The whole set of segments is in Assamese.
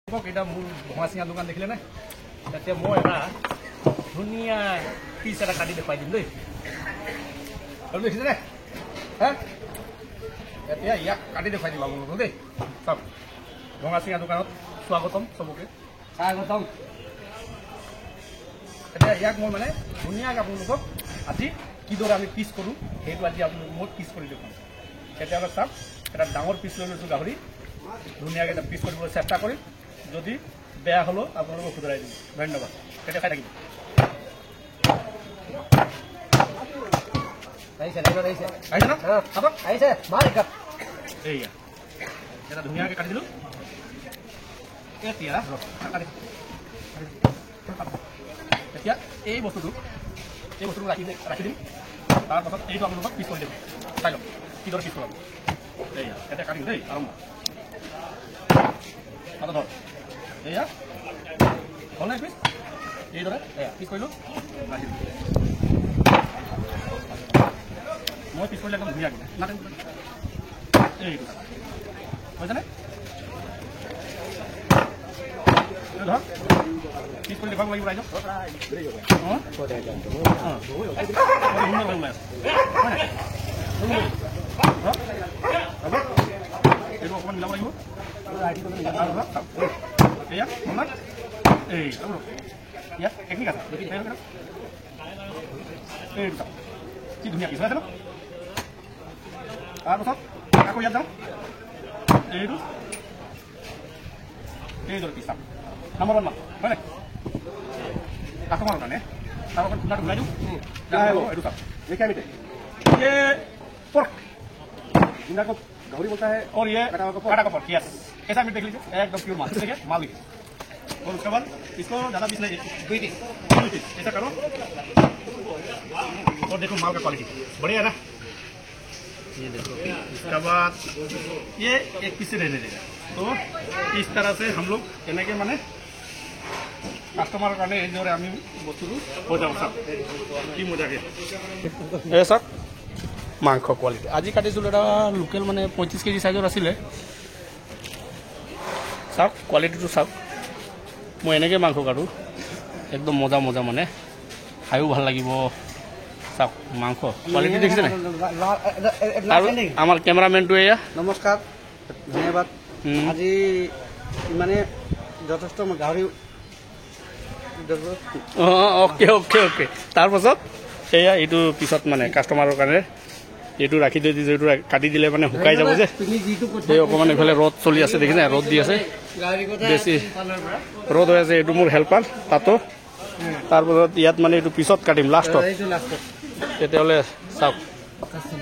এটা মোৰ ভঙা চিঙা দোকান দেখিলে নে তাতে মই এটা ধুনীয়া পিচ এটা কাটি দেখুৱাই দিম দেই আৰু দেখিছে নে হা এতিয়া ইয়াক কাটি দেখুৱাই দিম আপোনালোকক দেই চাওক ভঙা চিঙা দোকানত স্বাগতম চবকে স্বাগতম এতিয়া ইয়াক মই মানে ধুনীয়াকৈ আপোনালোকক আজি কিদৰে আমি পিচ কৰোঁ সেইটো আজি আপোনালোকক মই পিচ কৰি দেখুৱাম তেতিয়াহ'লে চাওক এটা ডাঙৰ পিচ লৈ লৈছোঁ গাহৰি ধুনীয়াকৈ এটা পিচ কৰিবলৈ চেষ্টা কৰিম যদি বেয়া হলেও আপোনালোকক শুধৰাই দিম ধন্যবাদ তেতিয়া খাই থাকিব এইয়া এটা ধুনীয়াকৈ কাটি দিলোঁ এতিয়া এতিয়া এই বস্তুটো ৰাখি দিম তাৰপাছত এইটো আপোনালোকক পিচ কৰি দিম চাই লওক কিদৰে পিচ কৰাব এইয়া এতিয়া কাটিম দেই আৰম্ভ ধৰ এয়া হ'ল নাই পিচ এইদৰে এয়া পিচ কৰিলোঁ ৰাখি দিম মই পিচ কৰিলে একদম ধুনীয়াকৈ নাটেন এইটো হৈছেনে ধৰ পিচ কৰি দেখুৱাব লাগিব ৰাইজক এইটো অকণমান মিলাব লাগিব এয়া আপোনাৰ এই ইয়াত টেকনিক আছে এইটো কি ধুনীয়া পিছ আছে ন তাৰপাছত আকৌ ইয়াত যাওঁ এইটো এইদৰে পিছ চাম নম্বৰ ওৱান হয় নাই কাষ্টমাৰৰ কাৰণে তাৰ লগত ধুনীয়াকৈ ঘূৰাই দিওঁ এইটো চাওক देखिए बेटे ये पोर्क इनको गौरी बोलता है और ये काटा का पोर्क यस ऐसा मीट देख लीजिए एकदम प्योर माल ठीक है माल लीजिए और उसके बाद इसको ज़्यादा पीस नहीं ऐसा करो और देखो माल का क्वालिटी बढ़िया है ना ये देखो इसके बाद ये एक पीस से रहने देगा तो इस तरह से हम लोग कहने के माने কাষ্টমাৰৰ কাৰণে এইদৰে আমি বস্তুটো হৈ যাব চাওক কি মজাকৈ এই চাওক মাংস কোৱালিটি আজি কাটিছিলোঁ এটা লোকেল মানে 35 কেজি চাইজৰ আছিলে চাওক কোৱালিটিটো চাওক মই এনেকৈ মাংস কাটোঁ একদম মজা মজা মানে খায়ো ভাল লাগিব চাওক মাংস কোৱালিটি দেখিছে নাই আৰু আমাৰ কেমেৰামেনটো এয়া নমস্কাৰ ধন্যবাদ আজি মানে যথেষ্ট গাহৰি অ'কে অ'কে অ'কে তাৰপাছত সেয়া এইটো পিছত মানে কাষ্টমাৰৰ কাৰণে এইটো ৰাখি থৈ দিছে এইটো কাটি দিলে মানে শুকাই যাব যে এই অকণমান এইফালে ৰ'দ চলি আছে দেখিছে ৰ'দ দি আছে বেছি ৰ'দ হৈ আছে এইটো মোৰ হেল্পাৰ তাতো তাৰপাছত ইয়াত মানে এইটো পিছত কাটিম লাষ্টত তেতিয়াহ'লে চাওক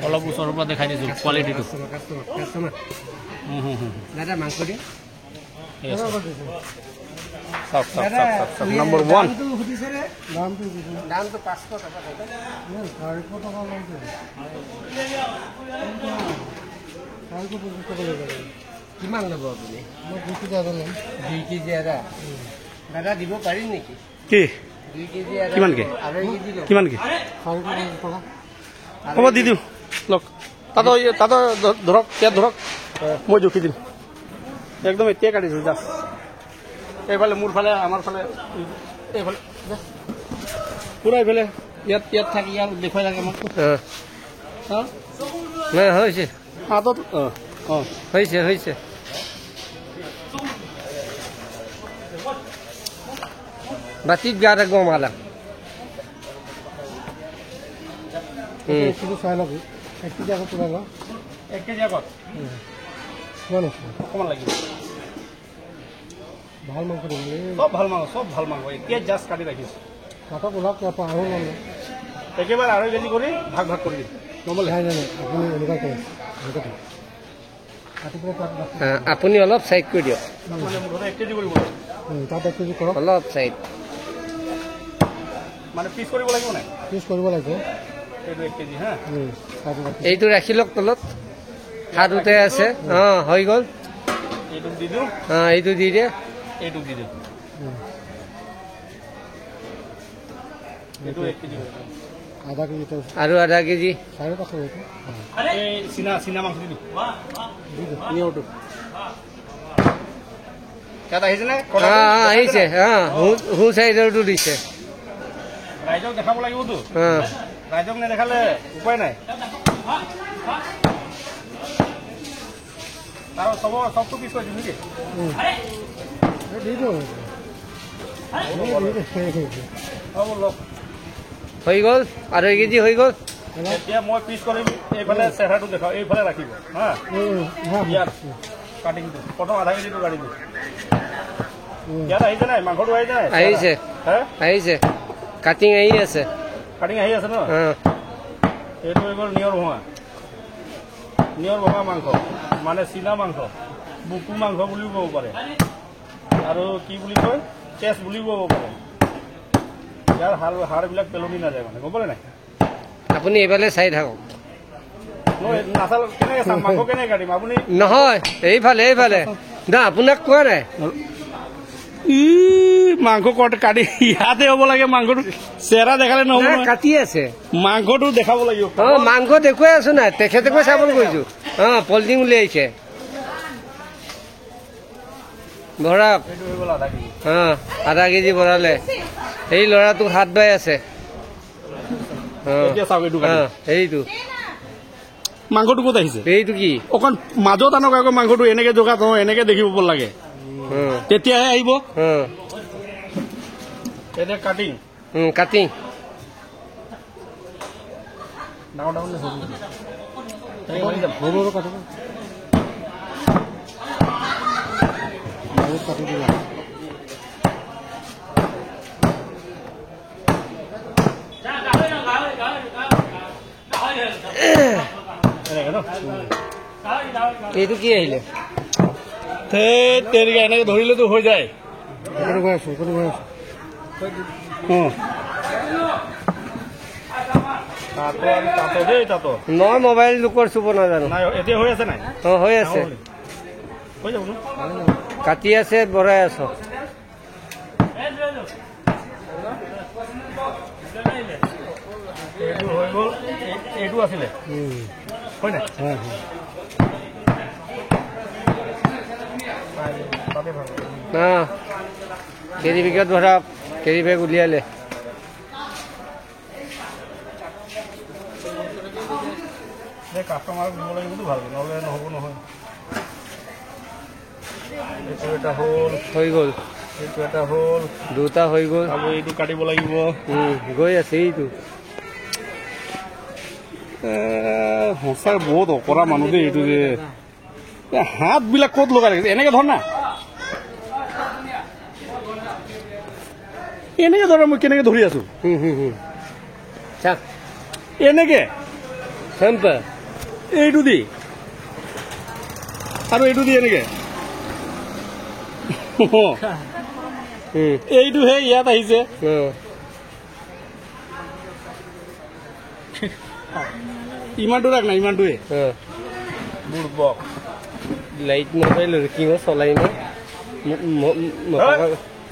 অলপ ওচৰৰ পৰা দেখাই দিছোঁ কোৱালিটিটো নম্বৰ ওৱান দামটো 500 টকা কিমান ল'ব আপুনি মই 2 কেজি ল'ম 2 কেজি এটা দাদা দিব পাৰিম নেকি কি 2 কেজি কিমানকৈ কিমানকৈ হ'ব দি দিওঁ লওক তাতো ধৰক ইয়াত ধৰক মই জুখি দিম একদম এতিয়াই কাটিছোঁ জাষ্ট এইফালে মোৰ ফালে আমাৰ ফালে এইফালে পুৰা এইফালে ইয়াত ইয়াত থাকি ইয়াত দেখুৱাই লাগে আমাক হৈছে হাতত হৈছে বাতিত গা ৰাখব মালা চাই ল'ব 1 কেজি আগত পুৰা 1 কেজি আগত অকণমান লাগিব ভাল মাংস চব ভাল মাংস এতিয়া জাষ্ট কাটি ৰাখিছোঁ কাটক ওলাওক আৰু ল'ম একেবাৰে 2.5 কেজি কৰি ভাগ কৰি দিম আপুনি এনেকুৱা কৰে আপুনি অলপ চাইড কৰি দিয়ক 1 কেজি কৰিব তাত 1 কেজি কৰক অলপ চাইড মানে পিচ কৰিব লাগিব নাই পিচ কৰিব লাগিব এইটো 1 কেজি হা এইটো ৰাখি লওক তলত হাততে আছে হৈ গ'ল এইটো দি দিওঁ এইটো দি দিয়ে এইটো দি দিওঁ এইটো 1 কেজি আধা কেজি আৰু আধা কেজি 5.5 চিনা মাংস দি দিওঁ ইয়াত আহিছেনে আহিছে সু চাইডৰটো দিছে ৰাইজক দেখাব লাগিবতো ৰাইজক নেদেখালে উপায় নাই আৰু চবটো পিছ কৰি দিম নেকি হৈ গ'ল 2.5 কেজি হৈ গ'ল এতিয়া মই পিছ কৰিম এইফালে চেহেৰাটো দেখাওঁ এইফালে ৰাখিব হা ইয়াত কাটিংটো প্ৰথম 0.5 কেজিটো কাটি দিম ইয়াত আহিছে নাই মাংসটো আহিছে নাই আহিছে আহিছে কাটিং আহি আছে কাটিং আহি আছে ন এইটো হৈ গ'ল নিয়ৰ ভঙা মাংস মানে চীনা মাংস বুকু মাংস বুলিও ক'ব পাৰে আৰু কি বুলি কয় চেষ্ট বুলিও ক'ব পাৰে ইয়াৰ হাড়বিলাক পেলনি নাযায় মানে গম পালে নাই আপুনি এইফালে চাই থাকক নাচাল কেনেকৈ চাম মাংস কেনেকৈ কাটিম আপুনি নহয় এইফালে না আপোনাক কোৱা নাই মাংস কাটি ইয়াতে হ'ব লাগে মাংসটো চেহেৰা দেখালে নহ'ব কাটি আছে মাংসটো দেখাব লাগিব মাংস দেখুৱাই আছো নাই তেখেতে চাবলৈ গৈছো পলিথিন উলিয়াইছে ভৰাওক 0.5 কেজি ভৰালে এই ল'ৰাটোক হাত বাই আছে এইটো মাংসটো ক'ত আহিছে এইটো কি অকণ মাজত আনক আকৌ মাংসটো এনেকে জোগা থওঁ এনেকে দেখিব লাগে তেতিয়াহে আহিব এতিয়া কাটিং কাটিং ডাঙৰ এইটো কি আহিলে এনেকে ধৰিলেতো হৈ যায় মই মোবাইল লোকৰ চুব নাজানো এতিয়া হৈ আছে নাই হৈ আছে হৈ যাব কাটি আছে ভৰাই আছ এইটো হৈ গ'ল এইটো আছিলে হয় নাই কেৰি বেগত ভৰাওক কেৰি বেগ উলিয়ালে কাষ্টমাৰক দিব লাগিবতো ভালকৈ নহ'লে নহ'ব নহয় এইটো এটা হ'ল হৈ গ'ল এইটো এটা হ'ল দুটা হৈ গ'ল আৰু এইটো কাটিব লাগিব গৈ আছে এইটো সঁচাই বহুত অকৰা মানুহ দেই এইটো যে হাতবিলাক ক'ত লগাই লাগিছে এনেকে ধৰ না এনেকে ধৰ মই কেনেকে ধৰি আছো এনেকে এইটো দি আৰু এইটো দি এনেকে এইটোহে ইয়াত আহিছে ইমানটো ৰাখ না ইমানটোৱে বুৰ্বক লাইট মোবাইল কিনো চলাই ন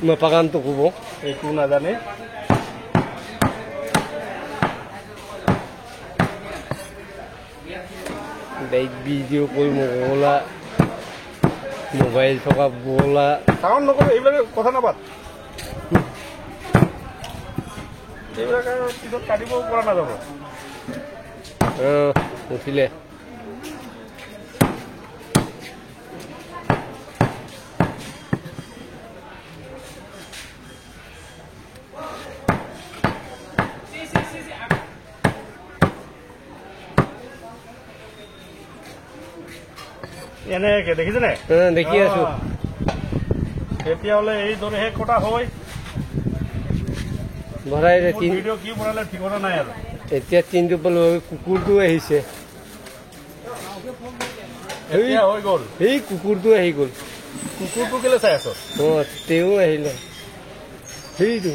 নপাকানটো ক'ব একো নাজানে লাইট ভিডিঅ' কৰি মগলা মোবাইল থকা বগলা চাউণ্ড নকৰো এইবিলাক কথা নাপাত এইবিলাক আৰু পিছত কাটিব পৰা নাযাব উঠিলে এনেকে দেখিছে নে দেখি আছো তেতিয়াহ'লে এইদৰেহে কটা হয় ভৰাই ভিডিঅ' কি বনালে ঠিকনা নাই আৰু এতিয়া তিনটো কুকুৰটো আহিছে হৈ গ'ল সেই কুকুৰটো আহি গ'ল কুকুৰটো কেলে চাই আছ তেওঁ আহিলে সেইটো